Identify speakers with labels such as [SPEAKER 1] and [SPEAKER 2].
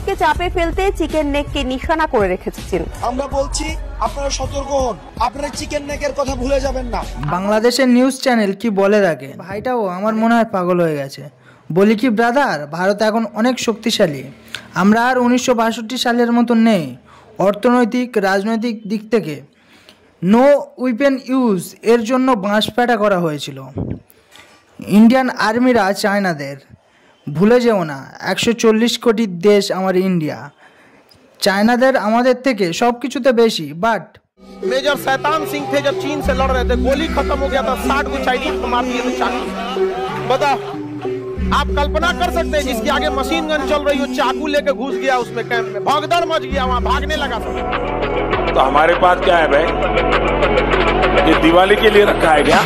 [SPEAKER 1] ভারতকে চাপে ফেলতে চিকেন নেককে নিশানা করে রেখেছে চীন।
[SPEAKER 2] আমরা বলছি আপনারা সতর্ক হন, আপনারা চিকেন নেকের কথা ভুলে যাবেন না।
[SPEAKER 3] বাংলাদেশের নিউজ চ্যানেল কি বলে থাকে, ভাইটাও আমার মনে হয় পাগল হয়ে গেছে। বলি কি ব্রাদার, ভারত এখন অনেক শক্তিশালী। আমরা আর 1962 সালের মতন নেই অর্থনৈতিক রাজনৈতিক দিক থেকে। নো উইপেন ইউজ এর জন্য বাঁশপেটা করা হয়েছিল ইন্ডিয়ান আর্মিরা চায়নাদের। ভুলে যেও না 140 কোটি দেশ আমার ইন্ডিয়া। চায়নাদের আমাদের থেকে সব কিছুতে বেশি। বাট
[SPEAKER 4] मेजर शैतान सिंह थे जब चीन से लड़ रहे थे, गोली खत्म हो गया था, 60 को चाइनीज को मार दिए थे चाकू। बताओ, आप कल्पना कर सकते हैं जिसके आगे मशीन गन चल रही हो, चाकू लेके घुस गया उसमें कैंप में, भगदड़ मच गया, वहां भागने लगा था।
[SPEAKER 5] तो हमारे पास क्या है भाई, ये दिवाली के लिए रखा है क्या?